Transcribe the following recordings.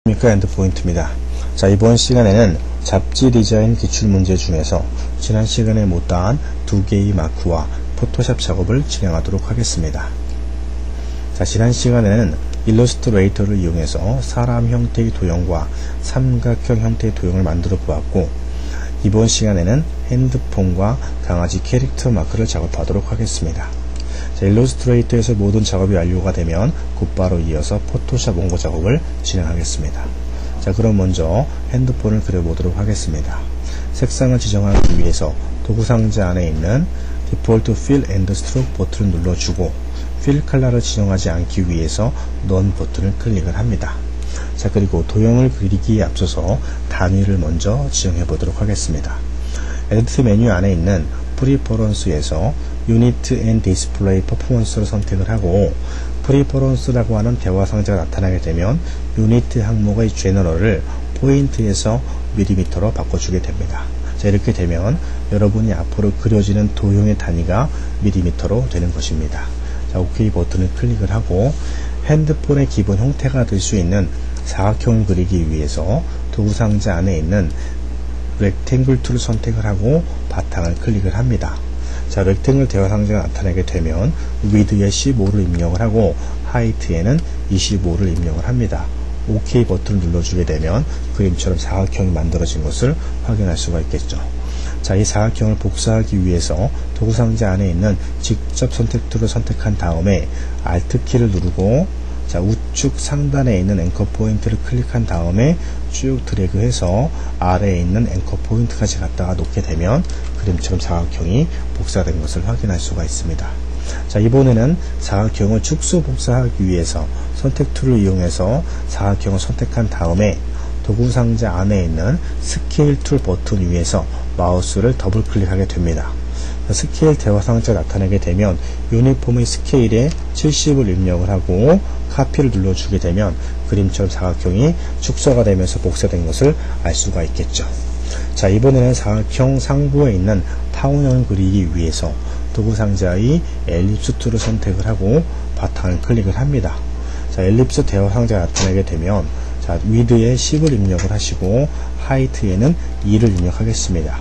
엔드포인트입니다. 자, 이번 시간에는 잡지 디자인 기출문제 중에서 지난 시간에 못다한 두 개의 마크와 포토샵 작업을 진행하도록 하겠습니다. 자, 지난 시간에는 일러스트레이터를 이용해서 사람 형태의 도형과 삼각형 형태의 도형을 만들어 보았고, 이번 시간에는 핸드폰과 강아지 캐릭터 마크를 작업하도록 하겠습니다. 자, 일러스트레이터에서 모든 작업이 완료가 되면 곧바로 이어서 포토샵 원고 작업을 진행하겠습니다. 자, 그럼 먼저 핸드폰을 그려보도록 하겠습니다. 색상을 지정하기 위해서 도구상자 안에 있는 디폴트 Fill and Stroke 버튼을 눌러주고, Fill 컬러를 지정하지 않기 위해서 None 버튼을 클릭을 합니다. 자, 그리고 도형을 그리기에 앞서서 단위를 먼저 지정해 보도록 하겠습니다. 에디트 메뉴 안에 있는 프리퍼런스에서 유니트 앤 디스플레이 퍼포먼스를 선택을 하고, 프리퍼런스라고 하는 대화 상자가 나타나게 되면 유니트 항목의 제너럴을 포인트에서 밀리미터로 바꿔주게 됩니다. 자, 이렇게 되면 여러분이 앞으로 그려지는 도형의 단위가 밀리미터로 되는 것입니다. 자, OK 버튼을 클릭을 하고, 핸드폰의 기본 형태가 될 수 있는 사각형을 그리기 위해서 도구상자 안에 있는 렉탱글 툴을 선택을 하고 바탕을 클릭을 합니다. 자, 렉탱글 대화 상자가 나타나게 되면 위드에 15를 입력을 하고 하이트에는 25를 입력을 합니다. OK 버튼을 눌러주게 되면 그림처럼 사각형이 만들어진 것을 확인할 수가 있겠죠. 자, 이 사각형을 복사하기 위해서 도구상자 안에 있는 직접 선택 툴을 선택한 다음에 Alt 키를 누르고, 자, 우측 상단에 있는 앵커 포인트를 클릭한 다음에 쭉 드래그해서 아래에 있는 앵커 포인트까지 갖다가 놓게 되면 그림처럼 사각형이 복사된 것을 확인할 수가 있습니다. 자, 이번에는 사각형을 축소 복사하기 위해서 선택 툴을 이용해서 사각형을 선택한 다음에 도구상자 안에 있는 스케일 툴 버튼 위에서 마우스를 더블 클릭하게 됩니다. 스케일 대화 상자가 나타나게 되면 유니폼의 스케일에 70을 입력을 하고 카피를 눌러주게 되면 그림처럼 사각형이 축소가 되면서 복사된 것을 알 수가 있겠죠. 자, 이번에는 사각형 상부에 있는 타원형을 그리기 위해서 도구상자의 엘립스 툴을 선택을 하고 바탕을 클릭을 합니다. 자, 엘립스 대화 상자가 나타나게 되면, 자, 위드에 10을 입력을 하시고 하이트에는 2를 입력하겠습니다.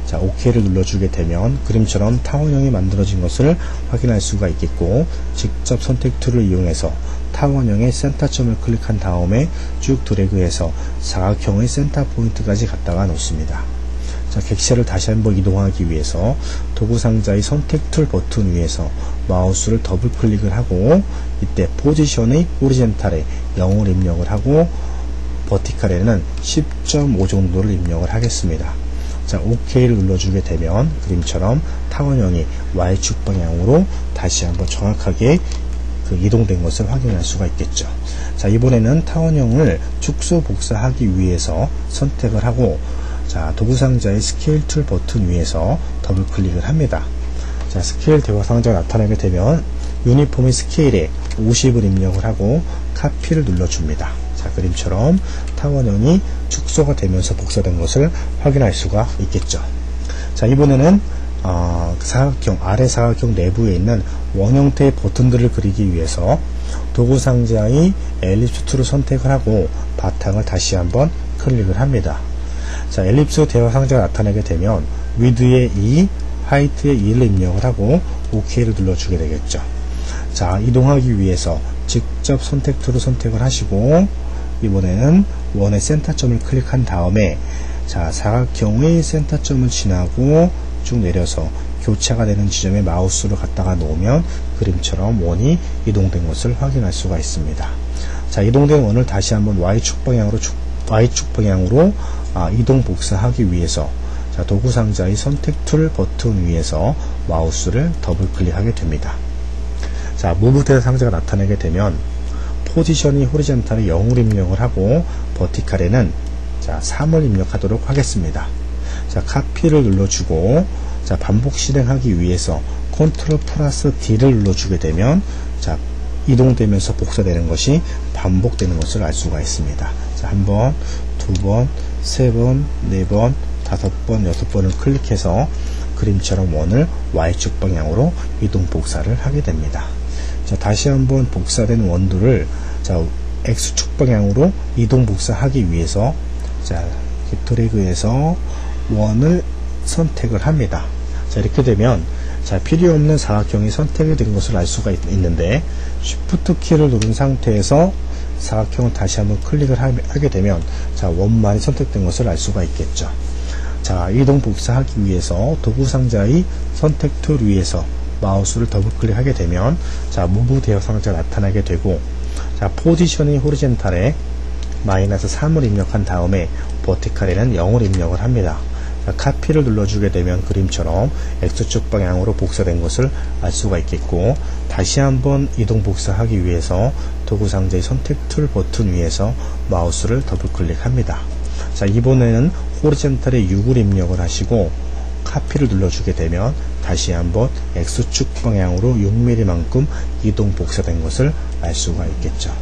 자, OK를 눌러주게 되면 그림처럼 타원형이 만들어진 것을 확인할 수가 있겠고, 직접 선택 툴을 이용해서 타원형의 센터점을 클릭한 다음에 쭉 드래그해서 사각형의 센터 포인트까지 갖다가 놓습니다. 자, 객체를 다시 한번 이동하기 위해서 도구상자의 선택 툴 버튼 위에서 마우스를 더블 클릭을 하고, 이때 포지션의 호리젠탈에 0을 입력을 하고 버티칼에는 10.5 정도를 입력을 하겠습니다. 자, OK를 눌러주게 되면 그림처럼 타원형이 Y축 방향으로 다시 한번 정확하게 이동된 것을 확인할 수가 있겠죠. 자, 이번에는 타원형을 축소 복사하기 위해서 선택을 하고, 자, 도구상자의 스케일 툴 버튼 위에서 더블 클릭을 합니다. 자, 스케일 대화 상자가 나타나게 되면 유니폼의 스케일에 50을 입력을 하고 카피를 눌러줍니다. 자, 그림처럼 타원형이 축소가 되면서 복사된 것을 확인할 수가 있겠죠. 자, 이번에는 사각형, 아래 사각형 내부에 있는 원 형태의 버튼들을 그리기 위해서 도구상자의 엘립스 툴을 선택을 하고 바탕을 다시 한번 클릭을 합니다. 자, 엘립스 대화 상자가 나타나게 되면 위드에 2, 하이트에 2를 입력을 하고 OK를 눌러주게 되겠죠. 자, 이동하기 위해서 직접 선택 툴을 선택을 하시고, 이번에는 원의 센터점을 클릭한 다음에, 자, 사각형의 센터점을 지나고 쭉 내려서 교차가 되는 지점에 마우스를 갖다가 놓으면 그림처럼 원이 이동된 것을 확인할 수가 있습니다. 자, 이동된 원을 다시 한번 Y축 방향으로 이동 복사하기 위해서, 자, 도구상자의 선택 툴 버튼 위에서 마우스를 더블 클릭하게 됩니다. 자, 무브 대화 상자가 나타나게 되면 포지션이 호리젠탈에 0을 입력을 하고 버티칼에는, 자, 3을 입력하도록 하겠습니다. 자, 카피를 눌러주고, 자, 반복 실행하기 위해서 컨트롤 플러스 D를 눌러주게 되면, 자, 이동되면서 복사되는 것이 반복되는 것을 알 수가 있습니다. 자, 한 번, 두 번, 세 번, 네 번, 5번, 6번을 클릭해서 그림처럼 원을 Y축 방향으로 이동 복사를 하게 됩니다. 자, 다시 한번 복사된 원들을, 자, X축 방향으로 이동 복사하기 위해서 자, 드래그해서 원을 선택을 합니다. 자, 이렇게 되면 자, 필요 없는 사각형이 선택이 된 것을 알 수가 있는데 Shift 키를 누른 상태에서 사각형을 다시 한번 클릭을 하게 되면 자, 원만이 선택된 것을 알 수가 있겠죠. 자, 이동 복사하기 위해서 도구 상자의 선택 툴 위에서 마우스를 더블 클릭하게 되면 자, 무브 대역 상자가 나타나게 되고 자, 포지션이 호리젠탈에 -3을 입력한 다음에 버티칼에는 0을 입력을 합니다. 자, 카피를 눌러주게 되면 그림처럼 X축 방향으로 복사된 것을 알 수가 있겠고 다시 한번 이동 복사하기 위해서 도구 상자의 선택 툴 버튼 위에서 마우스를 더블 클릭합니다. 자, 이번에는 호리젠탈에 6을 입력을 하시고 카피를 눌러주게 되면 다시 한번 X축 방향으로 6mm만큼 이동 복사된 것을 알 수가 있겠죠.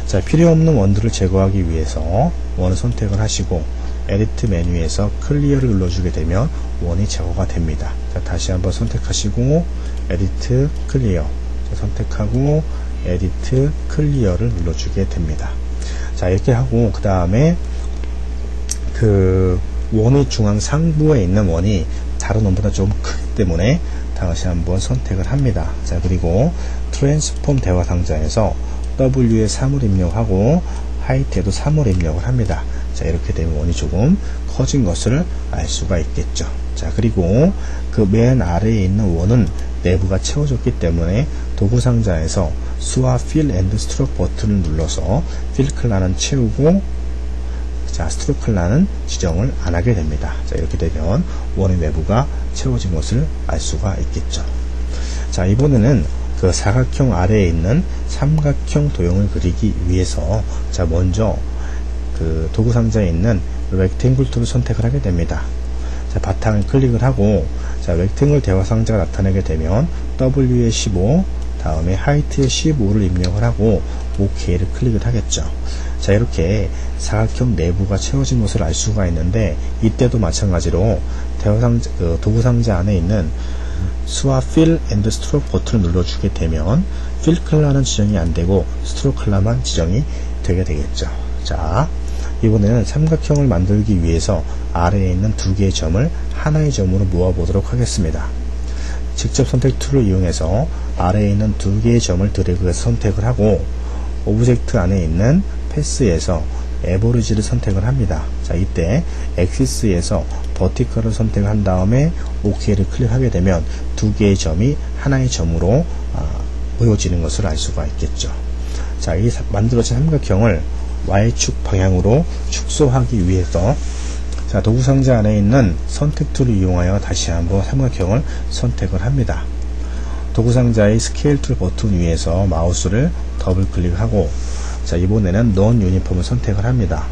자, 필요 없는 원들을 제거하기 위해서 원을 선택을 하시고 에디트 메뉴에서 클리어를 눌러주게 되면 원이 제거가 됩니다. 자, 다시 한번 선택하시고 에디트 클리어 선택하고 에디트 클리어를 눌러주게 됩니다. 자, 이렇게 하고 그 다음에 그 원의 중앙 상부에 있는 원이 다른 원보다 좀 크기 때문에 다시 한번 선택을 합니다. 자, 그리고 트랜스폼 대화 상자에서 W에 3을 입력하고 하이트에도 3을 입력을 합니다. 자, 이렇게 되면 원이 조금 커진 것을 알 수가 있겠죠. 자, 그리고 그 맨 아래에 있는 원은 내부가 채워졌기 때문에 도구 상자에서 수와 Fill and Stroke 버튼을 눌러서 Fill 컬러는 채우고 자, 스트로크 컬러는 지정을 안 하게 됩니다. 자, 이렇게 되면 원의 내부가 채워진 것을 알 수가 있겠죠. 자, 이번에는 그 사각형 아래에 있는 삼각형 도형을 그리기 위해서 자, 먼저 그 도구 상자에 있는 렉탱글 툴을 선택을 하게 됩니다. 자, 바탕을 클릭을 하고 자, 렉탱글 대화 상자가 나타나게 되면 W에 15 다음에 하이트에 15를 입력을 하고 OK를 클릭을 하겠죠. 자, 이렇게 사각형 내부가 채워진 것을 알 수가 있는데 이때도 마찬가지로 도구 상자 안에 있는 수와 Fill and Stroke 버튼을 눌러주게 되면 Fill 컬러는 지정이 안되고 Stroke 컬러만 지정이 되게 되겠죠. 자, 이번에는 삼각형을 만들기 위해서 아래에 있는 두 개의 점을 하나의 점으로 모아보도록 하겠습니다. 직접 선택 툴을 이용해서 아래에 있는 두 개의 점을 드래그해서 선택을 하고 오브젝트 안에 있는 패스에서 에버리지를 선택을 합니다. 자, 이때 엑시스에서 버티컬을 선택한 다음에 OK를 클릭하게 되면 두 개의 점이 하나의 점으로 모여지는 것을 알 수가 있겠죠. 자, 이 만들어진 삼각형을 Y축 방향으로 축소하기 위해서 자, 도구 상자 안에 있는 선택 툴을 이용하여 다시 한번 삼각형을 선택을 합니다. 도구 상자의 스케일 툴 버튼 위에서 마우스를 더블 클릭하고 자, 이번에는 Non Uniform을 선택을 합니다.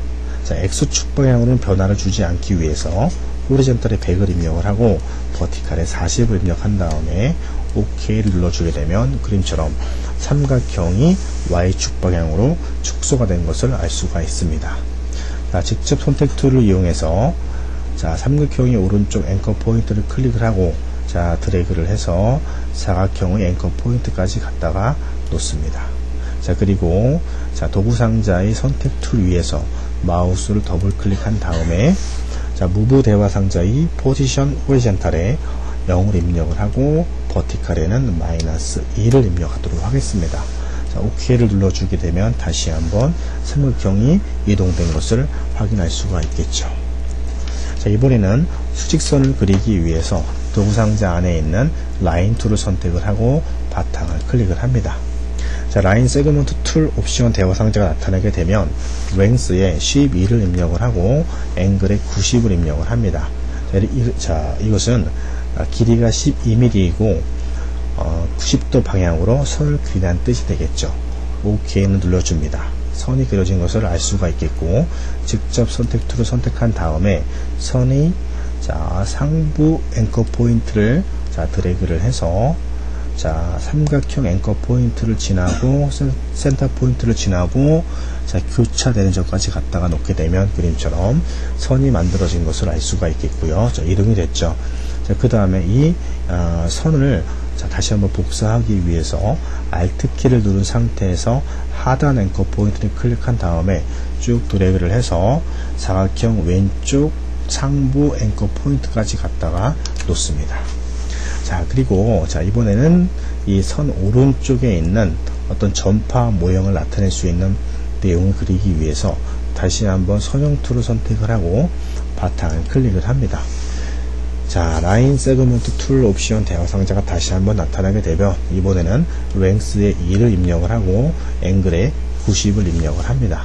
자, X축 방향으로는 변화를 주지 않기 위해서 호리젠탈에 100을 입력을 하고 버티칼에 40을 입력한 다음에 OK를 눌러주게 되면 그림처럼 삼각형이 Y축 방향으로 축소가 된 것을 알 수가 있습니다. 자, 직접 선택 툴을 이용해서 자, 삼각형의 오른쪽 앵커 포인트를 클릭을 하고 자, 드래그를 해서 사각형의 앵커 포인트까지 갖다가 놓습니다. 자, 그리고 자, 도구 상자의 선택 툴 위에서 마우스를 더블 클릭한 다음에 자, 무브 대화 상자의 포지션 호리젠탈에 0을 입력을 하고 버티칼에는 -2를 입력하도록 하겠습니다. 자, OK를 눌러주게 되면 다시 한번 삼각형이 이동된 것을 확인할 수가 있겠죠. 자, 이번에는 수직선을 그리기 위해서 도구 상자 안에 있는 라인 툴을 선택을 하고 바탕을 클릭을 합니다. 자, 라인 세그먼트 툴 옵션 대화 상자가 나타나게 되면 랭스에 12를 입력을 하고 앵글에 90을 입력을 합니다. 자, 이것은 길이가 12mm이고 90도 방향으로 선을 그리는 뜻이 되겠죠. OK는 눌러줍니다. 선이 그려진 것을 알 수가 있겠고 직접 선택 툴을 선택한 다음에 선의 자, 상부 앵커 포인트를 자, 드래그를 해서 자, 삼각형 앵커 포인트를 지나고 센터 포인트를 지나고 자, 교차되는 점까지 갖다가 놓게 되면 그림처럼 선이 만들어진 것을 알 수가 있겠고요. 자, 이동이 됐죠. 자, 그 다음에 이 선을 자, 자, 다시 한번 복사하기 위해서 Alt키를 누른 상태에서 하단 앵커 포인트를 클릭한 다음에 쭉 드래그를 해서 사각형 왼쪽 상부 앵커 포인트까지 갖다가 놓습니다. 자, 그리고 자, 이번에는 이 선 오른쪽에 있는 어떤 전파 모형을 나타낼 수 있는 내용을 그리기 위해서 다시 한번 선형 툴을 선택을 하고 바탕을 클릭을 합니다. 자, 라인 세그먼트 툴 옵션 대화 상자가 다시 한번 나타나게 되면 이번에는 랭스에 2를 입력을 하고 앵글에 90을 입력을 합니다.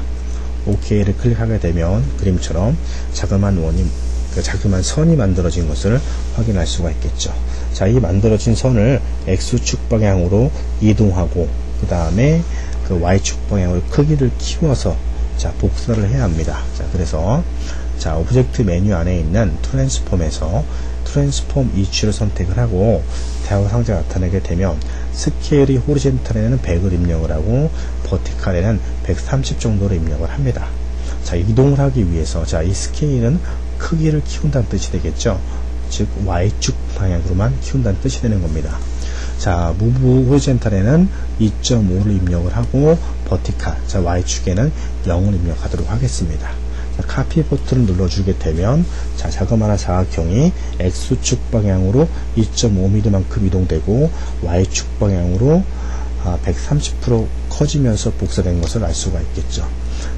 OK를 클릭하게 되면 그림처럼 자그마한 선이 만들어진 것을 확인할 수가 있겠죠. 자, 이 만들어진 선을 X축 방향으로 이동하고 그 다음에 그 Y축 방향으로 크기를 키워서 자, 복사를 해야 합니다. 자, 그래서 자, 오브젝트 메뉴 안에 있는 트랜스폼에서 트랜스폼 EQ를 선택을 하고 대화 상자가 나타나게 되면 스케일이 호리젠탈에는 100을 입력을 하고 버티칼에는 130 정도를 입력을 합니다. 자, 이동을 하기 위해서 자, 이 스케일은 크기를 키운다는 뜻이 되겠죠. 즉 Y축 방향으로만 키운다는 뜻이 되는 겁니다. 자, 무브 호리젠탈에는 2.5를 입력을 하고 버티칼, 자, Y축에는 0을 입력하도록 하겠습니다. 자, 카피 버튼을 눌러주게 되면 자, 자그마한 사각형이 X축 방향으로 2.5mm만큼 이동되고 Y축 방향으로 130% 커지면서 복사된 것을 알 수가 있겠죠.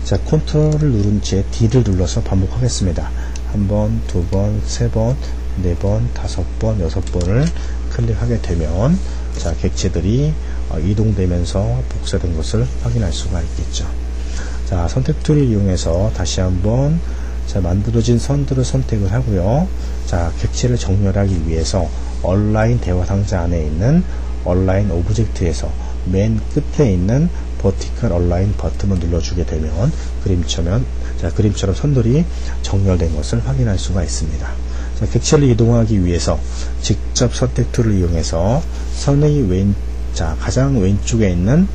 자, 컨트롤을 누른 채 D를 눌러서 반복하겠습니다. 한 번, 두 번, 세 번, 네 번, 다섯 번, 여섯 번을 클릭하게 되면 자, 객체들이 이동되면서 복사된 것을 확인할 수가 있겠죠. 자, 선택 툴을 이용해서 다시 한번 자, 만들어진 선들을 선택을 하고요. 자, 객체를 정렬하기 위해서 얼라인 대화 상자 안에 있는 얼라인 오브젝트에서 맨 끝에 있는 버티컬 얼라인 버튼을 눌러주게 되면 그림처럼 선들이 정렬된 것을 확인할 수가 있습니다. 자, 객체를 이동하기 위해서 직접 선택 툴을 이용해서 선의 가장 왼쪽에 있는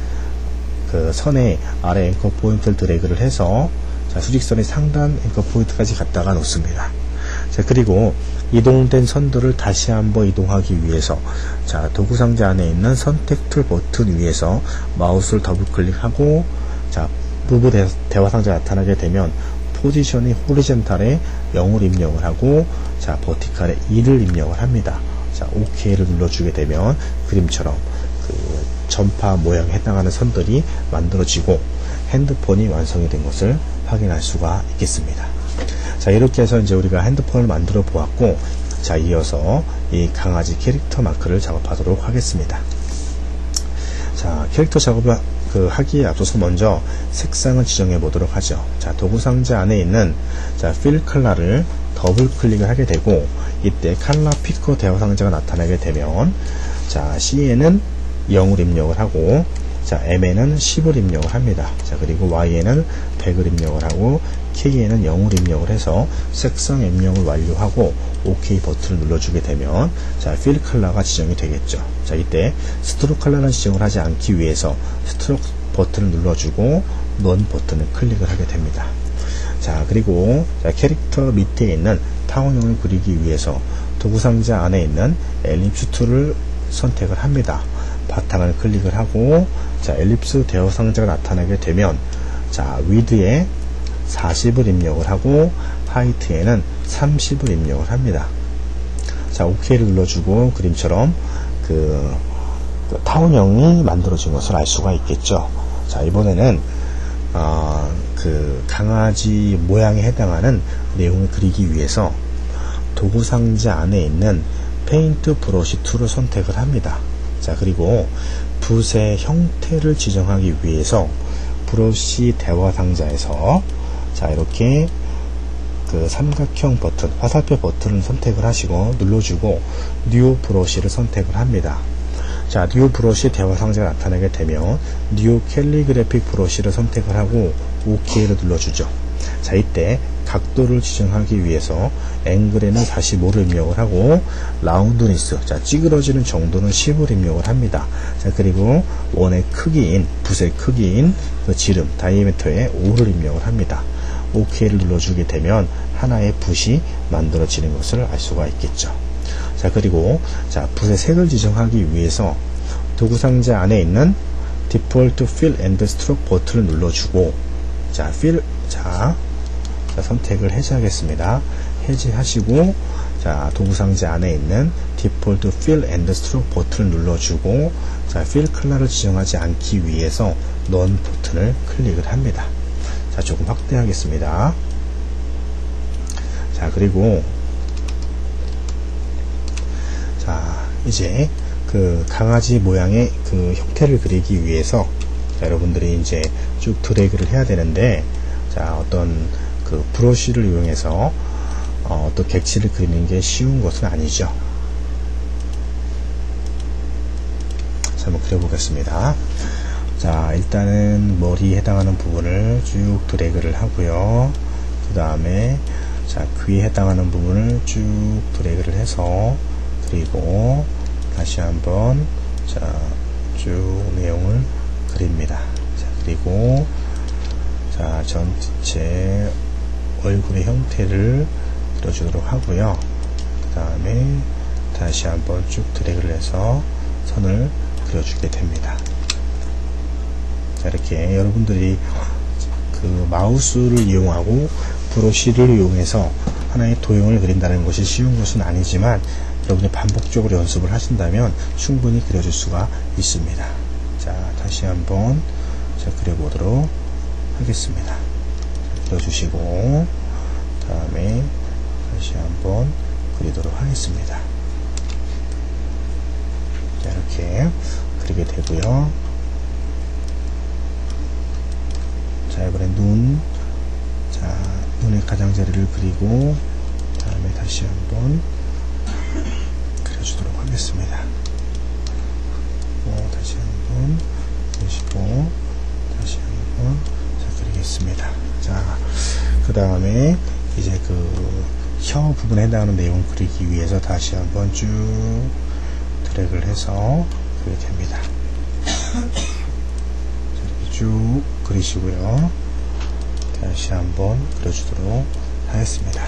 그 선의 아래 앵커 포인트를 드래그를 해서 자, 수직선의 상단 앵커 포인트까지 갖다가 놓습니다. 자, 그리고 이동된 선들을 다시 한번 이동하기 위해서 자, 도구 상자 안에 있는 선택 툴 버튼 위에서 마우스를 더블 클릭하고 자, 무브 대화 상자가 나타나게 되면 포지션이 호리젠탈에 0을 입력을 하고 자, 버티칼에 2를 입력을 합니다. 자, OK를 눌러주게 되면 그림처럼 그 전파 모양에 해당하는 선들이 만들어지고 핸드폰이 완성이 된 것을 확인할 수가 있겠습니다. 자, 이렇게 해서 이제 우리가 핸드폰을 만들어 보았고, 자, 이어서 이 강아지 캐릭터 마크를 작업하도록 하겠습니다. 자, 캐릭터 작업을 하기에 앞서서 먼저 색상을 지정해 보도록 하죠. 자, 도구 상자 안에 있는 자, 필 컬러를 더블 클릭을 하게 되고, 이때 컬러 피커 대화 상자가 나타나게 되면 자, C에는 0을 입력을 하고 자, M에는 10을 입력을 합니다. 자, 그리고 Y에는 100을 입력을 하고 K에는 0을 입력을 해서 색상 입력을 완료하고 OK 버튼을 눌러주게 되면 자, 필 컬러가 지정이 되겠죠. 자, 이때 스트로크 컬러는 지정을 하지 않기 위해서 스트로크 버튼을 눌러주고 넌 버튼을 클릭을 하게 됩니다. 자, 그리고 자, 캐릭터 밑에 있는 타원형을 그리기 위해서 도구 상자 안에 있는 엘립스 툴을 선택을 합니다. 바탕을 클릭을 하고 자, 엘립스 대화 상자가 나타나게 되면 자, 위드에 40을 입력을 하고 하이트에는 30을 입력을 합니다. 자, OK를 눌러주고 그림처럼 그 타원형이 만들어진 것을 알 수가 있겠죠. 자, 이번에는 그 강아지 모양에 해당하는 내용을 그리기 위해서 도구 상자 안에 있는 페인트 브러쉬 툴을 선택을 합니다. 자, 그리고 붓의 형태를 지정하기 위해서 브러쉬 대화 상자에서 자, 이렇게 그 삼각형 버튼, 화살표 버튼을 선택을 하시고 눌러주고 뉴 브러쉬를 선택을 합니다. 자, 뉴 브러쉬 대화 상자가 나타나게 되면 뉴 캘리그래픽 브러쉬를 선택을 하고 OK를 눌러주죠. 자, 이때 각도를 지정하기 위해서 앵글에는 45를 입력을 하고 라운드니스, 자, 찌그러지는 정도는 10을 입력을 합니다. 자, 그리고 원의 크기인, 붓의 크기인 그 지름, 다이아미터에 5를 입력을 합니다. OK를 눌러주게 되면 하나의 붓이 만들어지는 것을 알 수가 있겠죠. 자, 그리고 자, 붓의 색을 지정하기 위해서 도구 상자 안에 있는 디폴트 필 앤드 스트로크 버튼을 눌러주고 자, 자, 선택을 해제하겠습니다. 해제하시고 자, 도구 상자 안에 있는 디폴트 필 앤드 스트로크 버튼을 눌러주고 자, 필 컬러를 지정하지 않기 위해서 넌 버튼을 클릭을 합니다. 자, 조금 확대하겠습니다. 자, 그리고 자, 이제 그 강아지 모양의 그 형태를 그리기 위해서 자, 여러분들이 이제 쭉 드래그를 해야 되는데 자, 어떤 그 브러쉬를 이용해서 어떤 객체를 그리는 게 쉬운 것은 아니죠. 자, 한번 그려보겠습니다. 자, 일단은 머리에 해당하는 부분을 쭉 드래그를 하고요. 그 다음에 자, 귀에 해당하는 부분을 쭉 드래그를 해서 그리고 다시 한번 자, 쭉 내용을 그립니다. 자, 그리고 자, 전체 얼굴의 형태를 그려주도록 하고요. 그 다음에 다시 한번 쭉 드래그를 해서 선을 그려주게 됩니다. 자, 이렇게 여러분들이 그 마우스를 이용하고 브러쉬를 이용해서 하나의 도형을 그린다는 것이 쉬운 것은 아니지만 여러분이 반복적으로 연습을 하신다면 충분히 그려줄 수가 있습니다. 자, 다시 한번 자, 그려보도록 하겠습니다. 그려주시고 다음에 다시 한번 그리도록 하겠습니다. 자, 이렇게 그리게 되고요. 자, 이번에 눈, 자, 눈의 가장자리를 그리고 다음에 다시 한번 그려주도록 하겠습니다. 다시 한번 그리시고 다시 한번 자, 그리겠습니다. 자, 그 다음에 이제 그 혀 부분에 해당하는 내용을 그리기 위해서 다시 한번 쭉 드래그를 해서 그리게 됩니다. 자, 이렇게 쭉 그리시고요. 다시 한번 그려주도록 하겠습니다.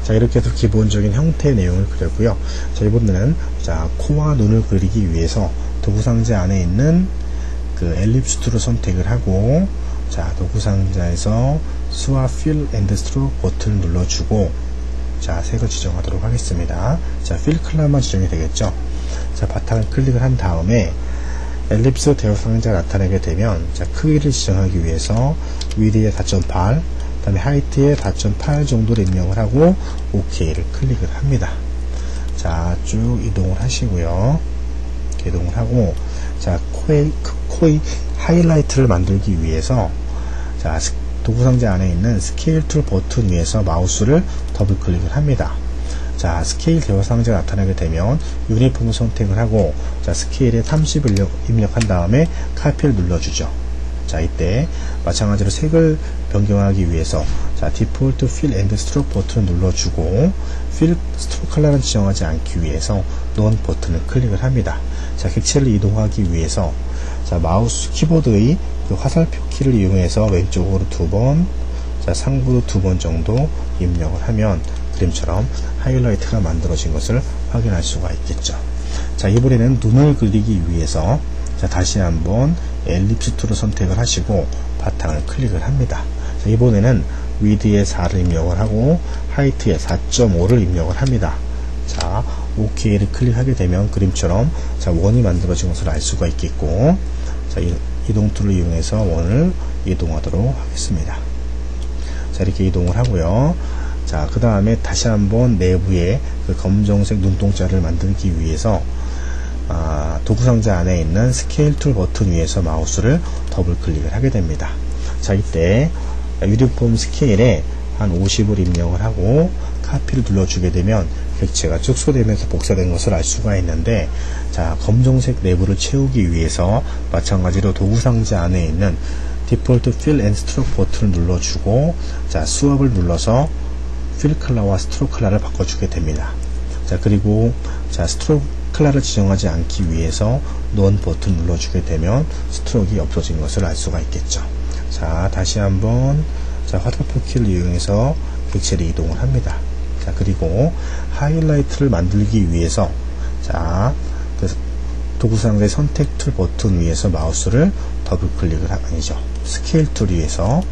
자, 이렇게 해서 기본적인 형태의 내용을 그렸고요. 자, 이번에는 자, 코와 눈을 그리기 위해서 도구 상자 안에 있는 그 엘립스 툴을 선택을 하고 자, 도구 상자에서 수와 필 앤드 스트로크 버튼을 눌러주고 자, 색을 지정하도록 하겠습니다. 자, 필 컬러만 지정이 되겠죠. 자, 바탕을 클릭을 한 다음에 엘립스 대화 상자가 나타나게 되면 자, 크기를 지정하기 위해서 위드에 4.8 그 다음에 하이트에 4.8 정도를 입력을 하고 OK를 클릭을 합니다. 자, 쭉 이동을 하시고요. 이렇게 이동을 하고 자, 코의 하이라이트를 만들기 위해서 자, 도구 상자 안에 있는 스케일 툴 버튼 위에서 마우스를 더블 클릭을 합니다. 자, 스케일 대화 상자가 나타나게 되면 유니폼을 선택을 하고 자, 스케일에 30을 입력한 다음에 카피를 눌러주죠. 자, 이때 마찬가지로 색을 변경하기 위해서 자, 디폴트 필 앤드 스트로크 버튼을 눌러주고 필 스트로크 컬러는 지정하지 않기 위해서 넌 버튼을 클릭을 합니다. 자, 객체를 이동하기 위해서 자, 마우스 키보드의 그 화살표 키를 이용해서 왼쪽으로 2번, 자, 상부로 2번 정도 입력을 하면 그림처럼 하이라이트가 만들어진 것을 확인할 수가 있겠죠. 자, 이번에는 눈을 그리기 위해서 자, 다시 한번 엘립스 툴을 선택을 하시고 바탕을 클릭을 합니다. 자, 이번에는 위드에 4를 입력을 하고 하이트에 4.5를 입력을 합니다. 자, OK를 클릭하게 되면 그림처럼 자, 원이 만들어진 것을 알 수가 있겠고 자, 이동 툴을 이용해서 원을 이동하도록 하겠습니다. 자, 이렇게 이동을 하고요. 자, 그 다음에 다시 한번 내부에 그 검정색 눈동자를 만들기 위해서 도구 상자 안에 있는 스케일 툴 버튼 위에서 마우스를 더블 클릭을 하게 됩니다. 자, 이때 유니폼 스케일에 한 50을 입력을 하고 카피를 눌러주게 되면 객체가 축소되면서 복사된 것을 알 수가 있는데 자, 검정색 내부를 채우기 위해서 마찬가지로 도구 상자 안에 있는 디폴트 필 앤 스트로크 버튼을 눌러주고 자, 스왑을 눌러서 필 컬러와 스트로크 컬러를 바꿔주게 됩니다. 자, 그리고 자, 스트로크 컬러를 지정하지 않기 위해서 넌 버튼 눌러주게 되면 스트로크가 없어진 것을 알 수가 있겠죠. 자, 다시 한번 자, 화살표 키를 이용해서 객체를 이동을 합니다. 자, 자, 그리고 하이라이트를 만들기 위해서 자, 도구상자의 선택 툴 버튼 위에서 마우스를 더블 클릭을 아니죠. 스케일 툴 위에서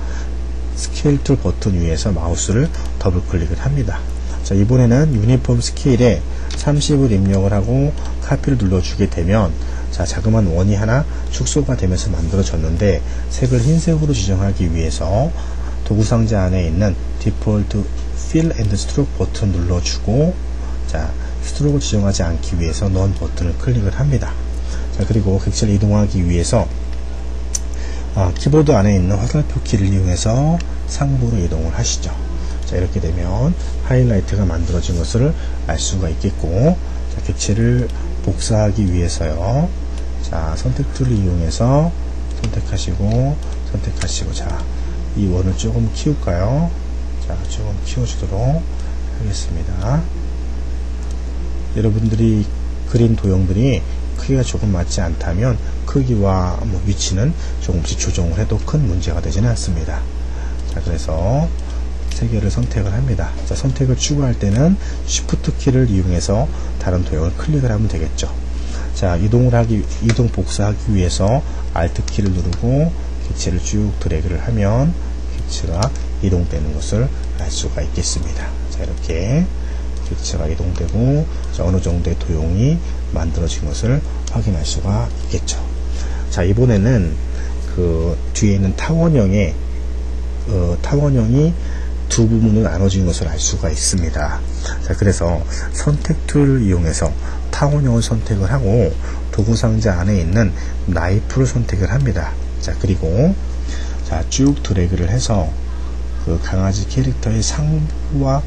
스케일 툴 버튼 위에서 마우스를 더블 클릭을 합니다. 자, 이번에는 유니폼 스케일에 30을 입력을 하고 카피를 눌러주게 되면 자, 자그마한 원이 하나 축소가 되면서 만들어졌는데 색을 흰색으로 지정하기 위해서 도구상자 안에 있는 디폴트 Fill and Stroke 버튼 눌러주고 자, 스트로크를 지정하지 않기 위해서 None 버튼을 클릭을 합니다. 자, 그리고 객체를 이동하기 위해서 키보드 안에 있는 화살표 키를 이용해서 상부로 이동을 하시죠. 자, 이렇게 되면 하이라이트가 만들어진 것을 알 수가 있겠고, 자, 객체를 복사하기 위해서요. 자, 선택 툴을 이용해서 선택하시고, 자, 이 원을 조금 키울까요? 자, 조금 키워주도록 하겠습니다. 여러분들이 그린 도형들이 크기가 조금 맞지 않다면 크기와 위치는 조금씩 조정을 해도 큰 문제가 되지는 않습니다. 자, 그래서 세 개를 선택을 합니다. 자, 선택을 추가할 때는 Shift 키를 이용해서 다른 도형을 클릭을 하면 되겠죠. 자, 이동 복사하기 위해서 Alt 키를 누르고 객체를 쭉 드래그를 하면 객체가 이동되는 것을 알 수가 있겠습니다. 자, 이렇게 객체가 이동되고 자, 어느 정도의 도형이 만들어진 것을 확인할 수가 있겠죠. 자, 이번에는 그 뒤에 있는 타원형이 두 부분으로 나눠진 것을 알 수가 있습니다. 자, 그래서 선택 툴을 이용해서 타원형을 선택을 하고 도구상자 안에 있는 나이프를 선택을 합니다. 자, 그리고 자, 쭉 드래그를 해서 그 강아지 캐릭터의 상부와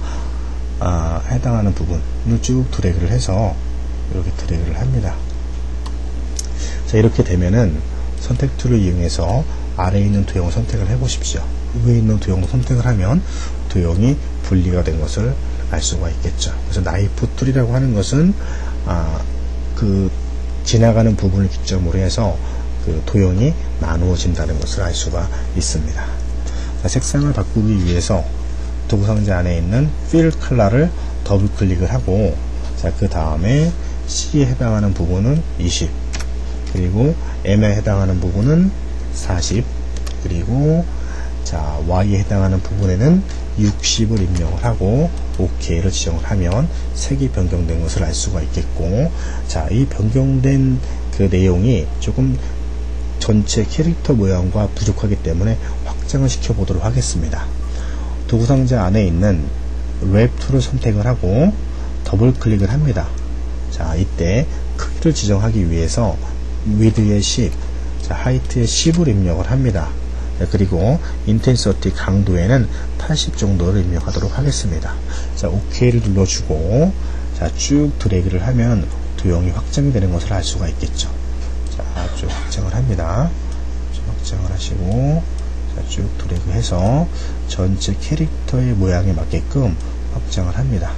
해당하는 부분을 쭉 드래그를 해서 이렇게 드래그를 합니다. 자, 이렇게 되면은 선택 툴을 이용해서 아래에 있는 도형을 선택을 해 보십시오. 위에 있는 도형을 선택을 하면 도형이 분리가 된 것을 알 수가 있겠죠. 그래서 나이프 툴이라고 하는 것은 그 지나가는 부분을 기점으로 해서 그 도형이 나누어진다는 것을 알 수가 있습니다. 자, 색상을 바꾸기 위해서 도구상자 안에 있는 Fill 컬러를 더블 클릭을 하고 자, 그 다음에 C에 해당하는 부분은 20 그리고 M에 해당하는 부분은 40 그리고 자, Y에 해당하는 부분에는 60을 입력을 하고 OK를 지정을 하면 색이 변경된 것을 알 수가 있겠고 자, 이 변경된 그 내용이 조금 전체 캐릭터 모양과 부족하기 때문에 확장을 시켜 보도록 하겠습니다. 도구상자 안에 있는 랩 툴을 선택을 하고 더블 클릭을 합니다. 자, 이때 크기를 지정하기 위해서 위드의 10, 자, 하이트의 10을 입력을 합니다. 그리고 인텐서티 강도에는 80 정도를 입력하도록 하겠습니다. 자, OK를 눌러주고 자, 쭉 드래그를 하면 도형이 확장이 되는 것을 알 수가 있겠죠. 자, 쭉 확장을 합니다. 쭉 확장을 하시고 자, 쭉 드래그해서 전체 캐릭터의 모양에 맞게끔 확장을 합니다.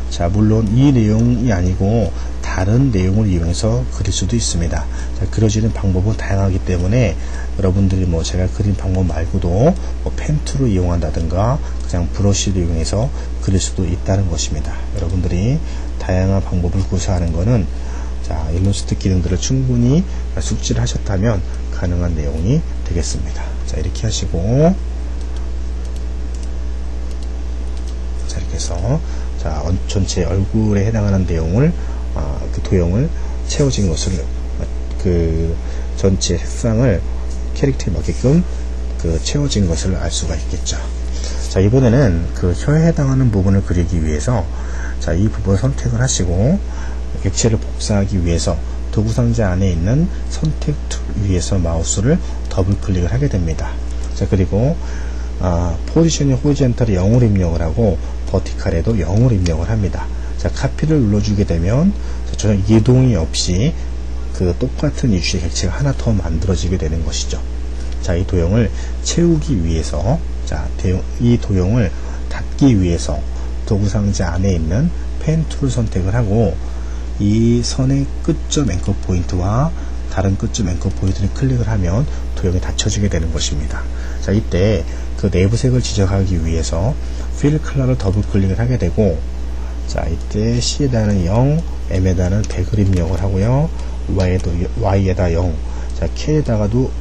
자, 물론 이 내용이 아니고 다른 내용을 이용해서 그릴 수도 있습니다. 자, 그려지는 방법은 다양하기 때문에 여러분들이 제가 그린 방법 말고도 펜 툴을 이용한다든가 그냥 브러쉬를 이용해서 그릴 수도 있다는 것입니다. 여러분들이 다양한 방법을 구사하는 것은 자, 일러스트 기능들을 충분히 숙지를 하셨다면 가능한 내용이 되겠습니다. 자, 이렇게 하시고 자, 이렇게 해서 자, 전체 얼굴에 해당하는 내용을 그 도형을 채워진 것을 그 전체 색상을 캐릭터에 맞게끔 그 채워진 것을 알 수가 있겠죠. 자, 이번에는 그 혀에 해당하는 부분을 그리기 위해서 자, 이 부분을 선택을 하시고 객체를 복사하기 위해서 도구상자 안에 있는 선택 툴 위에서 마우스를 더블 클릭을 하게 됩니다. 자, 그리고 포지션이 호리젠탈에 0을 입력을 하고 버티칼에도 0을 입력을 합니다. 자, 카피를 눌러주게 되면 전혀 이동이 없이 그 똑같은 이슈의 객체가 하나 더 만들어지게 되는 것이죠. 자, 이 도형을 채우기 위해서 자, 이 도형을 닫기 위해서 도구상자 안에 있는 펜 툴을 선택을 하고 이 선의 끝점 앵커 포인트와 다른 끝쯤 앵커 포인트를 클릭을 하면 도형이 닫혀지게 되는 것입니다. 자, 이때 그 내부색을 지정하기 위해서 Fill Color를 더블 클릭을 하게 되고, 자, 이때 C에다는 0, M에다는 100을 입력을 하고요. Y에다 0, 자, K에다가도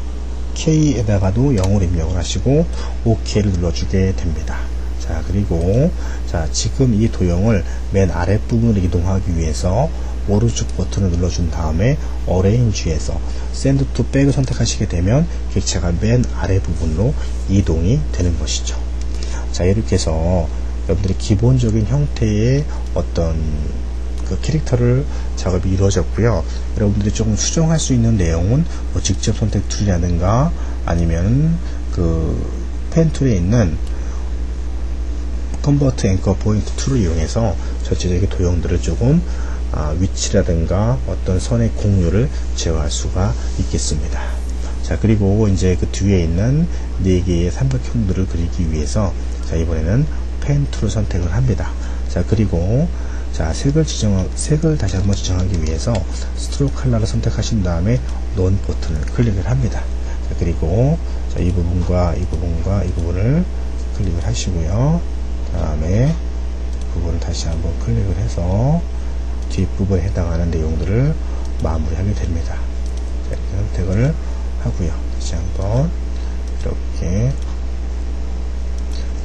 0을 입력을 하시고 OK를 눌러주게 됩니다. 자, 그리고 자, 지금 이 도형을 맨 아랫부분으로 이동하기 위해서 오른쪽 버튼을 눌러준 다음에 Arrange에서 Send to Back을 선택하시게 되면 객체가 맨 아래 부분으로 이동이 되는 것이죠. 자, 이렇게 해서 여러분들이 기본적인 형태의 어떤 그 캐릭터를 작업이 이루어졌고요. 여러분들이 조금 수정할 수 있는 내용은 뭐 직접 선택 툴이라든가 아니면 그 펜 툴에 있는 컨버트 앵커 포인트 툴을 이용해서 전체적인 도형들을 조금 위치라든가 어떤 선의 공유를 제어할 수가 있겠습니다. 자, 그리고 이제 그 뒤에 있는 4개의 삼각형들을 그리기 위해서 자, 이번에는 펜 툴을 선택을 합니다. 자, 그리고 자, 색을 다시 한번 지정하기 위해서 스트로크 컬러를 선택하신 다음에 논 버튼을 클릭을 합니다. 자, 그리고 자, 이 부분과 이 부분과 이 부분을 클릭을 하시고요. 다음에 부분을 다시 한번 클릭을 해서 뒷부분에 해당하는 내용들을 마무리하게 됩니다. 자, 이렇게 선택을 하고요. 다시 한번 이렇게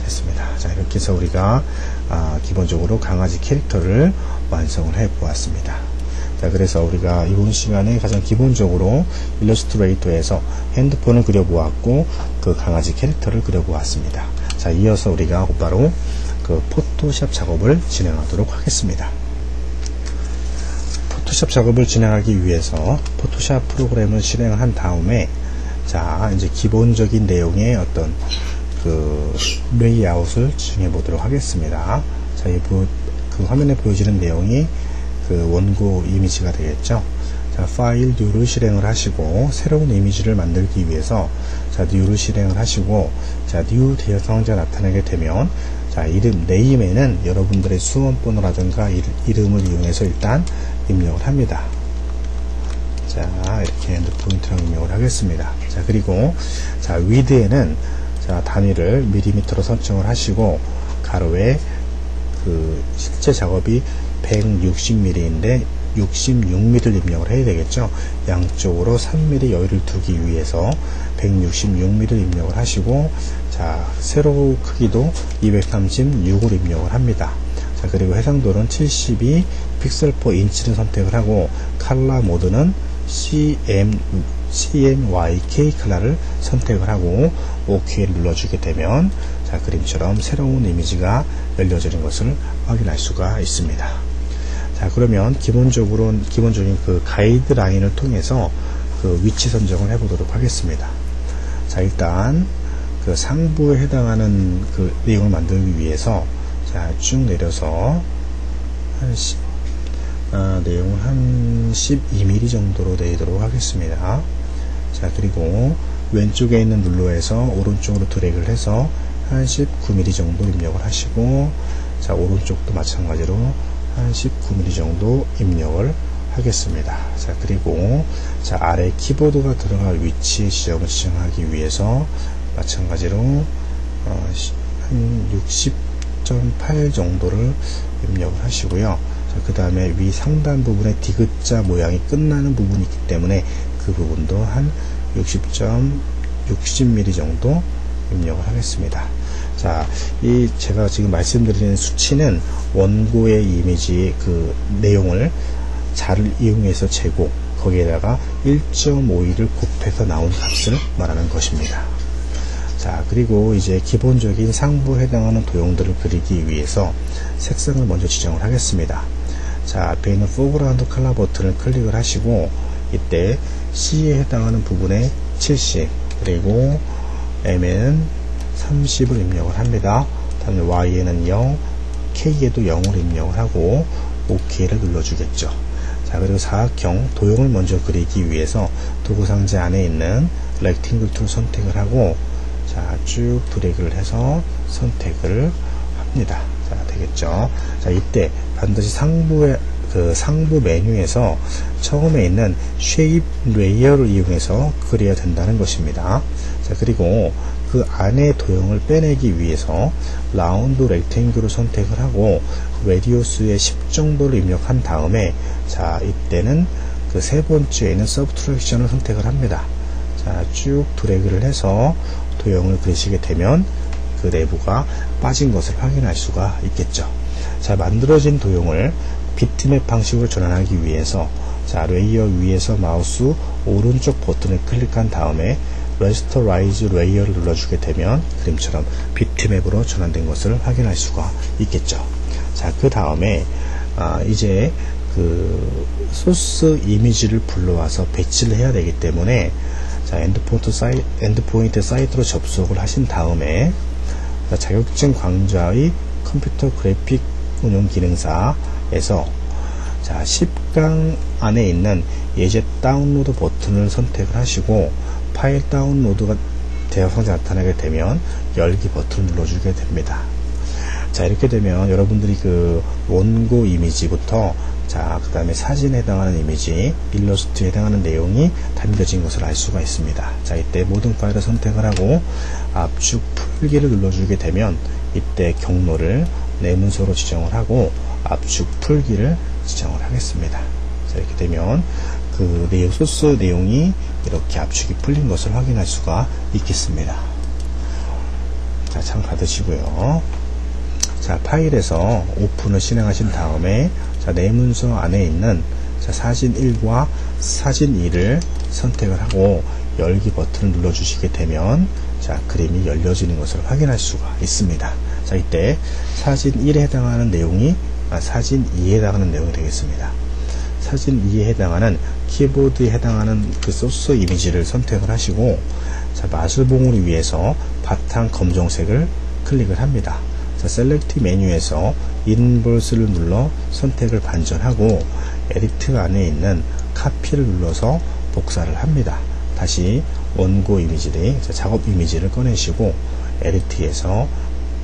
됐습니다. 자, 이렇게 해서 우리가 기본적으로 강아지 캐릭터를 완성을 해 보았습니다. 자, 그래서 우리가 이번 시간에 가장 기본적으로 일러스트레이터에서 핸드폰을 그려보았고 그 강아지 캐릭터를 그려보았습니다. 자, 이어서 우리가 곧바로 그 포토샵 작업을 진행하도록 하겠습니다. 포토샵 작업을 진행하기 위해서 포토샵 프로그램을 실행한 다음에 자, 이제 기본적인 내용의 어떤 그 레이아웃을 진행해 보도록 하겠습니다. 자, 그 화면에 보여지는 내용이 그 원고 이미지가 되겠죠. 자, 파일 뉴를 실행을 하시고 새로운 이미지를 만들기 위해서 자, 뉴를 실행을 하시고 자, 뉴 대여 상자가 나타나게 되면 자, 이름 네임에는 여러분들의 수험번호라든가 이름을 이용해서 일단 입력을 합니다. 자, 이렇게 엔드 포인트랑 입력을 하겠습니다. 자, 그리고 자, 위드에는 자, 단위를 밀리미터로 설정을 하시고 가로에 그 실제 작업이 160mm인데 66mm를 입력을 해야 되겠죠. 양쪽으로 3mm 여유를 두기 위해서 166mm를 입력을 하시고 자, 세로 크기도 236을 입력을 합니다. 자, 그리고 해상도는 72 픽셀 퍼 인치를 선택을 하고 컬러 모드는 CMYK 컬러를 선택을 하고 OK를 눌러주게 되면 자, 그림처럼 새로운 이미지가 열려지는 것을 확인할 수가 있습니다. 자, 그러면 기본적인 그 가이드라인을 통해서 그 위치 선정을 해보도록 하겠습니다. 자, 일단 그 상부에 해당하는 그 내용을 만들기 위해서 자, 쭉 내려서 내용을 한 12mm 정도로 내도록 하겠습니다. 자, 그리고 왼쪽에 있는 룰러에서 오른쪽으로 드래그를 해서 한 19mm 정도 입력을 하시고 자, 오른쪽도 마찬가지로 한 19mm 정도 입력을 하겠습니다. 자, 그리고 자, 아래 키보드가 들어갈 위치의 지점을 지정하기 위해서 마찬가지로 한 60.8 정도를 입력을 하시고요. 그 다음에 위 상단 부분에 디귿자 모양이 끝나는 부분이 있기 때문에 그 부분도 한 60mm 정도 입력을 하겠습니다. 자, 이 제가 지금 말씀드리는 수치는 원고의 이미지 그 내용을 자를 이용해서 재고 거기에다가 1.52를 곱해서 나온 값을 말하는 것입니다. 자, 그리고 이제 기본적인 상부에 해당하는 도형들을 그리기 위해서 색상을 먼저 지정을 하겠습니다. 자, 앞에 있는 포그라운드 컬러 버튼을 클릭을 하시고 이때 C에 해당하는 부분에 70 그리고 M에는 30을 입력을 합니다. 다음에 Y에는 0, K에도 0을 입력을 하고 OK를 눌러주겠죠. 자, 그리고 사각형 도형을 먼저 그리기 위해서 도구상자 안에 있는 렉팅글 툴 선택을 하고 자, 쭉 드래그를 해서 선택을 합니다. 자, 되겠죠. 자, 이때 반드시 그 상부 메뉴에서 처음에 있는 쉐입 레이어를 이용해서 그려야 된다는 것입니다. 자, 그리고 그 안에 도형을 빼내기 위해서 라운드 렉탱글을 선택을 하고 레디우스의 10 정도를 입력한 다음에, 자, 이때는 그 세 번째에 있는 서브트랙션을 선택을 합니다. 자, 쭉 드래그를 해서 도형을 그리시게 되면 그 내부가 빠진 것을 확인할 수가 있겠죠. 자, 만들어진 도형을 비트맵 방식으로 전환하기 위해서, 자, 레이어 위에서 마우스 오른쪽 버튼을 클릭한 다음에 레스터라이즈 레이어를 눌러주게 되면 그림처럼 비트맵으로 전환된 것을 확인할 수가 있겠죠. 자, 그 다음에 이제 그 소스 이미지를 불러와서 배치를 해야 되기 때문에, 자, 엔드포인트 사이트로 접속을 하신 다음에, 자, 자격증 강좌의 컴퓨터 그래픽 운용 기능사에서, 자, 10강 안에 있는 예제 다운로드 버튼을 선택을 하시고 파일 다운로드가 되어 상자 나타나게 되면 열기 버튼을 눌러주게 됩니다. 자, 이렇게 되면 여러분들이 그 원고 이미지부터, 자, 그 다음에 사진에 해당하는 이미지, 일러스트에 해당하는 내용이 담겨진 것을 알 수가 있습니다. 자, 이때 모든 파일을 선택을 하고 압축 풀기를 눌러주게 되면 이때 경로를 내 문서로 지정을 하고 압축 풀기를 지정을 하겠습니다. 자, 이렇게 되면 그 내용, 소스 내용이 이렇게 압축이 풀린 것을 확인할 수가 있겠습니다. 자, 참 받으시고요. 자, 파일에서 오픈을 실행하신 다음에, 자, 내 문서 안에 있는, 자, 사진 1과 사진 2를 선택을 하고 열기 버튼을 눌러주시게 되면, 자, 그림이 열려지는 것을 확인할 수가 있습니다. 자, 이때 사진 1에 해당하는 내용이 사진 2에 해당하는 내용이 되겠습니다. 사진 2에 해당하는 키보드에 해당하는 그 소스 이미지를 선택을 하시고, 자, 마술봉을 위해서 바탕 검정색을 클릭을 합니다. 자, 셀렉트 메뉴에서 인버스를 눌러 선택을 반전하고 에디트 안에 있는 카피를 눌러서 복사를 합니다. 다시 원고 이미지를, 작업 이미지를 꺼내시고 에디트에서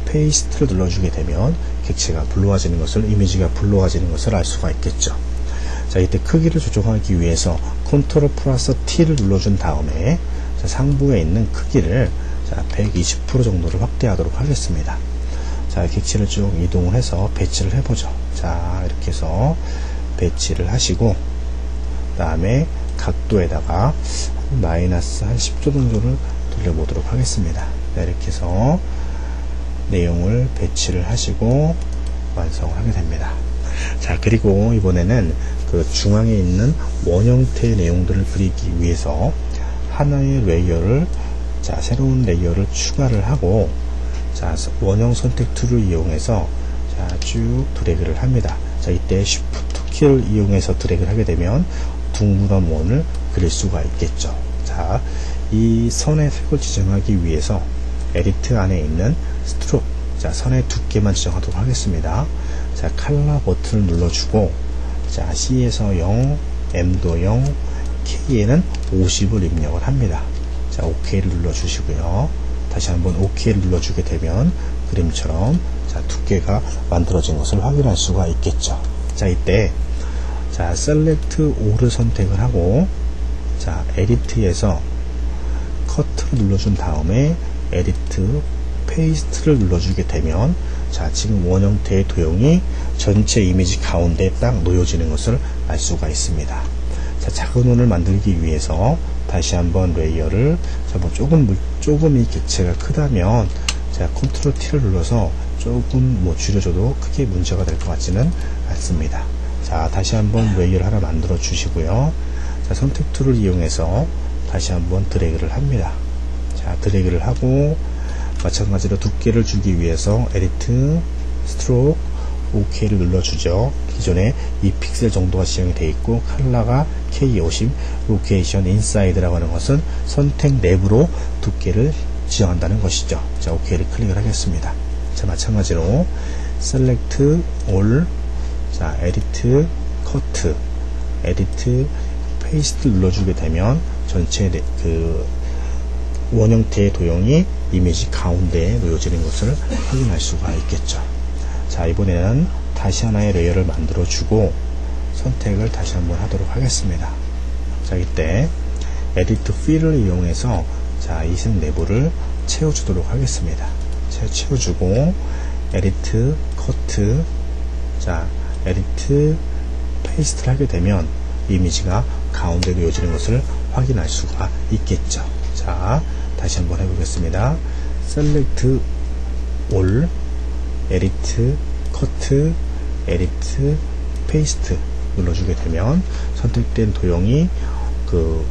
페이스트를 눌러주게 되면 객체가 불러와지는 것을, 이미지가 불러와지는 것을 알 수가 있겠죠. 자, 이때 크기를 조정하기 위해서 컨트롤 플러스 T를 눌러준 다음에, 자, 상부에 있는 크기를, 자, 120% 정도를 확대하도록 하겠습니다. 자, 객체를 쭉 이동을 해서 배치를 해보죠. 자, 이렇게 해서 배치를 하시고, 그 다음에 각도에다가 마이너스 한 10도 정도를 돌려보도록 하겠습니다. 자, 이렇게 해서 내용을 배치를 하시고 완성을 하게 됩니다. 자, 그리고 이번에는 그 중앙에 있는 원 형태의 내용들을 그리기 위해서 하나의 레이어를, 자, 새로운 레이어를 추가를 하고, 자, 원형 선택 툴을 이용해서, 자, 쭉 드래그를 합니다. 자, 이때 Shift 키를 이용해서 드래그를 하게 되면 둥그런 원을 그릴 수가 있겠죠. 자, 이 선의 색을 지정하기 위해서 에디트 안에 있는 스트로크, 자, 선의 두께만 지정하도록 하겠습니다. 자, 컬러 버튼을 눌러주고, 자, C에서 0, M도 0, K에는 50을 입력을 합니다. 자, OK를 눌러주시고요. 다시 한번 OK를 눌러주게 되면 그림처럼, 자, 두께가 만들어진 것을 확인할 수가 있겠죠. 자, 이때, 자, Select All을 선택을 하고, 자, 에디트에서 커트를 눌러준 다음에 에디트 페이스트를 눌러주게 되면, 자, 지금 원 형태의 도형이 전체 이미지 가운데에 딱 놓여지는 것을 알 수가 있습니다. 자, 작은 원을 만들기 위해서 다시 한번 레이어를, 자, 뭐 조금 이 객체가 크다면, 자, 컨트롤 T를 눌러서 조금 뭐 줄여줘도 크게 문제가 될 것 같지는 않습니다. 자, 다시 한번 레이어를 하나 만들어 주시고요. 자, 선택 툴을 이용해서 다시 한번 드래그를 합니다. 자, 드래그를 하고 마찬가지로 두께를 주기 위해서 에디트, 스트로크, OK를 눌러주죠. 기존에 2픽셀 정도가 지정이 되어 있고, 컬러가 K50, 로케이션 인사이드라고 하는 것은 선택 내부로 두께를 지정한다는 것이죠. 자, OK를 클릭을 하겠습니다. 자, 마찬가지로 Select All, 자, Edit, Cut, Edit, Paste 눌러주게 되면 전체 그 원형태의 도형이 이미지 가운데에 놓여지는 것을 확인할 수가 있겠죠. 자, 이번에는 다시 하나의 레이어를 만들어 주고, 선택을 다시 한번 하도록 하겠습니다. 자, 이때 에디트 필을 이용해서 자, 이 색 내부를 채워주도록 하겠습니다. 채워주고 에디트 커트, 자, 에디트 페이스트를 하게 되면 이미지가 가운데 놓여지는 것을 확인할 수가 있겠죠. 자, 다시 한번 해보겠습니다. 셀렉트 올, 에디트 커트, 에디트 페이스트 눌러주게 되면 선택된 도형이 그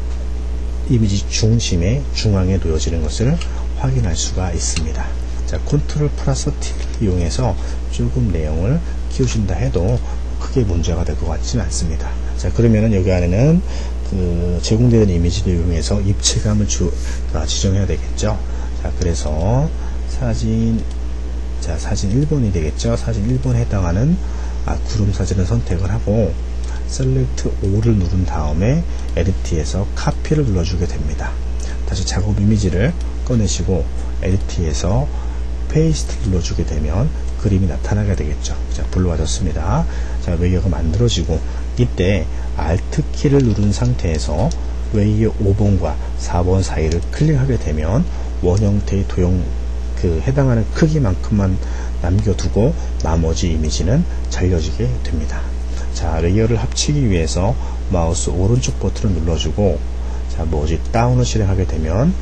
이미지 중심에 중앙에 놓여지는 것을 확인할 수가 있습니다. 자, 컨트롤 플러스 T를 이용해서 조금 내용을 키우신다 해도 크게 문제가 될 것 같지는 않습니다. 자, 그러면은 여기 안에는 그 제공되는 이미지를 이용해서 입체감을 지정해야 되겠죠. 자, 그래서 사진 1번이 되겠죠. 사진 1번에 해당하는 구름 사진을 선택을 하고 셀렉트 O를 누른 다음에 에디트에서 카피를 눌러주게 됩니다. 다시 작업 이미지를 꺼내시고 에디트에서 페이스트 눌러주게 되면 그림이 나타나게 되겠죠. 자, 불러와졌습니다. 자, 웨이어가 만들어지고 이때 Alt 키를 누른 상태에서 웨이어 5번과 4번 사이를 클릭하게 되면 원 형태의 도형 그 해당하는 크기만큼만 남겨두고 나머지 이미지는 잘려지게 됩니다. 자, 레이어를 합치기 위해서 마우스 오른쪽 버튼을 눌러주고 자, 머지 다운을 실행하게 되면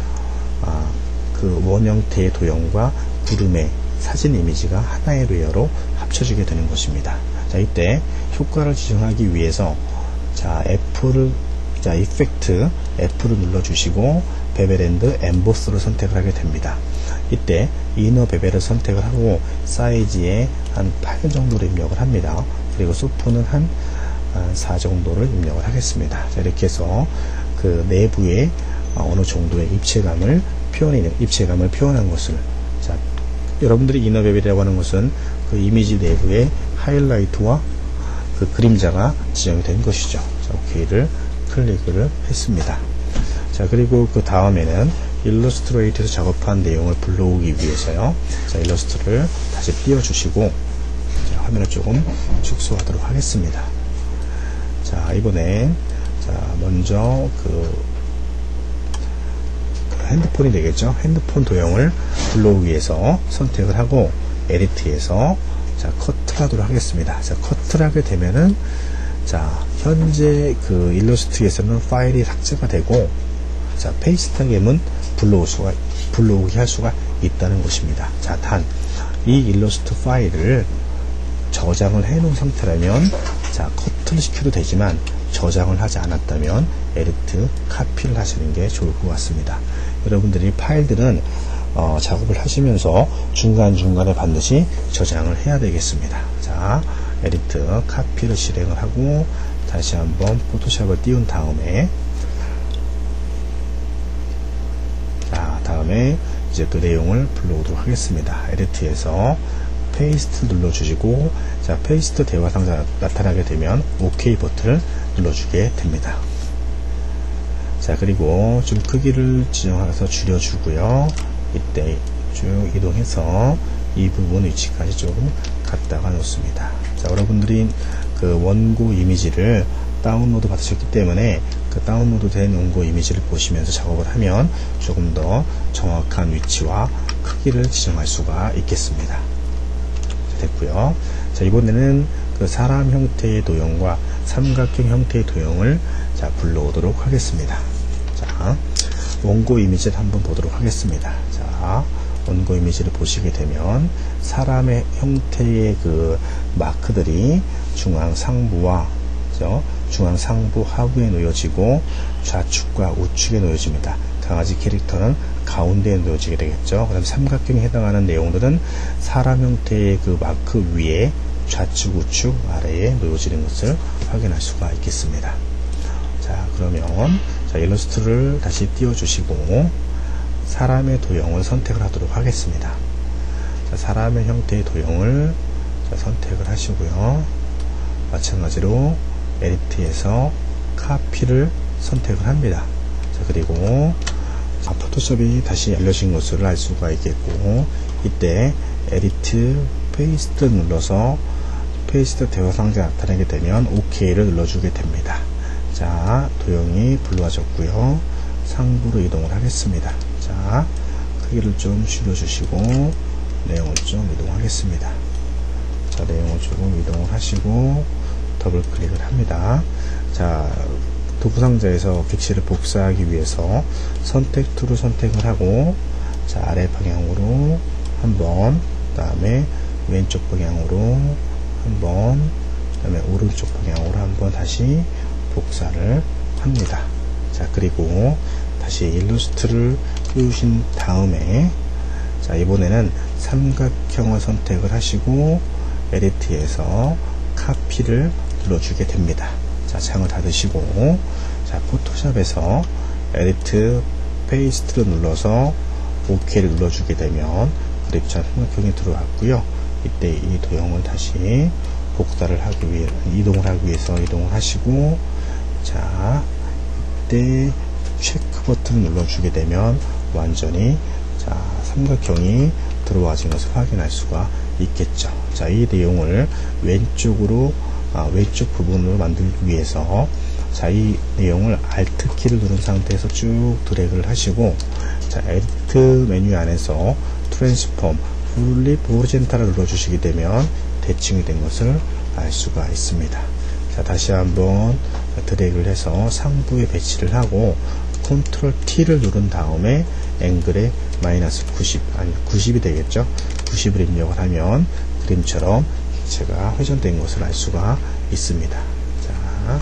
그 원 형태의 도형과 구름의 사진 이미지가 하나의 레이어로 합쳐지게 되는 것입니다. 자, 이때 효과를 지정하기 위해서 자, 이펙트 F를 눌러주시고 베벨 앤드 엠보스를 선택을 하게 됩니다. 이때 이너 베벨을 선택을 하고 사이즈에 한 8 정도를 입력을 합니다. 그리고 소프는 한 4 정도를 입력을 하겠습니다. 자, 이렇게 해서 그 내부에 어느 정도의 입체감을 표현한 것을, 자, 여러분들이 이너 베벨이라고 하는 것은 그 이미지 내부의 하이라이트와 그 그림자가 지정이 된 것이죠. 자, OK를 클릭을 했습니다. 자, 그리고 그 다음에는 일러스트레이트에서 작업한 내용을 불러오기 위해서요. 자, 일러스트를 다시 띄워주시고 자, 화면을 조금 축소하도록 하겠습니다. 자, 이번엔 자, 먼저 그 핸드폰이 되겠죠. 핸드폰 도형을 불러오기 위해서 선택을 하고 에디트에서 자, 커트를 하도록 하겠습니다. 자, 커트를 하게 되면은 자, 현재 그 일러스트에서는 파일이 삭제가 되고 자, 페이스트하게는 불러오게 할 수가 있다는 것입니다. 자, 단 이 일러스트 파일을 저장을 해 놓은 상태라면 자, 커트를 시켜도 되지만 저장을 하지 않았다면 에디트 카피를 하시는 게 좋을 것 같습니다. 여러분들이 파일들은 작업을 하시면서 중간중간에 반드시 저장을 해야 되겠습니다. 자, 에디트 카피를 실행을 하고 다시 한번 포토샵을 띄운 다음에 자, 다음에 이제 그 내용을 불러오도록 하겠습니다. 에디트에서 페이스트 눌러주시고 자, 페이스트 대화 상자 나타나게 되면 OK 버튼을 눌러주게 됩니다. 자, 그리고 좀 크기를 지정해서 줄여주고요. 이때 쭉 이동해서 이 부분 위치까지 조금 갖다가 놓습니다. 자, 여러분들이 그 원고 이미지를 다운로드 받으셨기 때문에 그 다운로드 된 원고 이미지를 보시면서 작업을 하면 조금 더 정확한 위치와 크기를 지정할 수가 있겠습니다. 자, 됐고요. 자, 이번에는 그 사람 형태의 도형과 삼각형 형태의 도형을 자, 불러오도록 하겠습니다. 자, 원고 이미지를 한번 보도록 하겠습니다. 자, 원고 이미지를 보시게 되면 사람의 형태의 그 마크들이 중앙 상부와 중앙 상부 하부에 놓여지고 좌측과 우측에 놓여집니다. 강아지 캐릭터는 가운데에 놓여지게 되겠죠. 그 다음 삼각형에 해당하는 내용들은 사람 형태의 그 마크 위에 좌측 우측 아래에 놓여지는 것을 확인할 수가 있겠습니다. 자, 그러면 자, 일러스트를 다시 띄워주시고 사람의 도형을 선택을 하도록 하겠습니다. 자, 사람의 형태의 도형을 자, 선택을 하시고요. 마찬가지로 에디트에서 카피를 선택을 합니다. 자, 그리고 자, 포토샵이 다시 열려진 것을 알 수가 있겠고 이때 에디트 페이스트 눌러서 페이스트 대화 상자가 나타나게 되면 OK를 눌러주게 됩니다. 자, 도형이 불러졌고요. 상부로 이동을 하겠습니다. 자, 크기를 좀 줄여주시고 내용을 좀 이동하겠습니다. 자, 내용을 조금 이동을 하시고 더블 클릭을 합니다. 자, 도구 상자에서 객실을 복사하기 위해서 선택 툴을 선택을 하고, 자, 아래 방향으로 한번, 그 다음에 왼쪽 방향으로 한번, 그 다음에 오른쪽 방향으로 한번 다시 복사를 합니다. 자, 그리고 다시 일러스트를 띄우신 다음에, 자, 이번에는 삼각형을 선택을 하시고 에디트에서 카피를 눌러주게 됩니다. 자, 창을 닫으시고, 자, 포토샵에서 에디트 페이스트를 눌러서 OK를 눌러주게 되면 그립자 삼각형이 들어왔고요. 이때 이 도형을 다시 복사를 하기 위해 이동을 하기 위해서 이동을 하시고, 자, 이때 체크 버튼을 눌러주게 되면 완전히, 자, 삼각형이 들어와진 것을 확인할 수가 있겠죠. 자, 이 내용을 왼쪽 부분으로 만들기 위해서, 자, 이 내용을 Alt 키를 누른 상태에서 쭉 드래그를 하시고, 자, 에디트 메뉴 안에서 트랜스폼 플립 호리젠탈을 눌러주시게 되면 대칭이 된 것을 알 수가 있습니다. 자, 다시 한번 드래그를 해서 상부에 배치를 하고 컨트롤 T를 누른 다음에 앵글에 마이너스 90이 되겠죠. 90을 입력을 하면 그림처럼 객체가 회전된 것을 알 수가 있습니다. 자,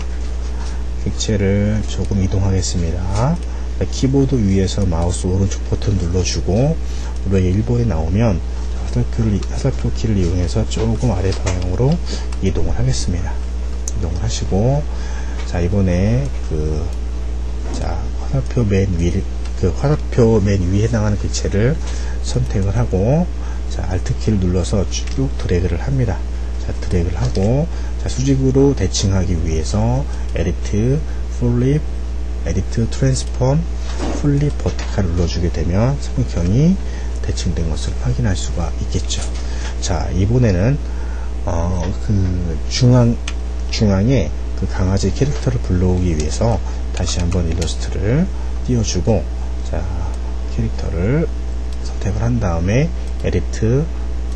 객체를 조금 이동하겠습니다. 키보드 위에서 마우스 오른쪽 버튼 눌러주고, 우리가 1번이 나오면 화살표 키를 이용해서 조금 아래 방향으로 이동을 하겠습니다. 이동을 하시고, 자, 이번에 화살표 맨 위에 해당하는 객체를 선택을 하고, 자, Alt 키를 눌러서 쭉 드래그를 합니다. 자, 드래그를 하고, 자, 수직으로 대칭하기 위해서 에디트 플립, 에디트 트랜스폼 플립 버티칼 눌러주게 되면 삼각형이 대칭된 것을 확인할 수가 있겠죠. 자, 이번에는 중앙에 그 강아지 캐릭터를 불러오기 위해서 다시 한번 일러스트를 띄워주고, 자, 캐릭터를 선택을 한 다음에 에디트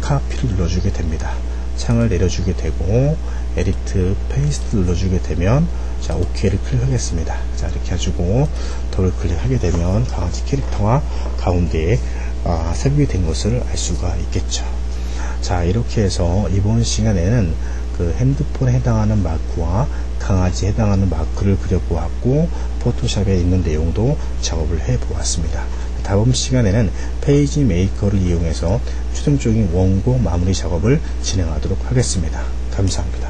카피를 눌러주게 됩니다. 창을 내려주게 되고 에디트 페이스트 눌러주게 되면, 자, OK를 클릭하겠습니다. 자, 이렇게 해주고 더블 클릭하게 되면 강아지 캐릭터와 가운데에 삽입이 된 것을 알 수가 있겠죠. 자, 이렇게 해서 이번 시간에는 그 핸드폰에 해당하는 마크와 강아지에 해당하는 마크를 그려보았고, 포토샵에 있는 내용도 작업을 해보았습니다. 다음 시간에는 페이지 메이커를 이용해서 최종적인 원고 마무리 작업을 진행하도록 하겠습니다. 감사합니다.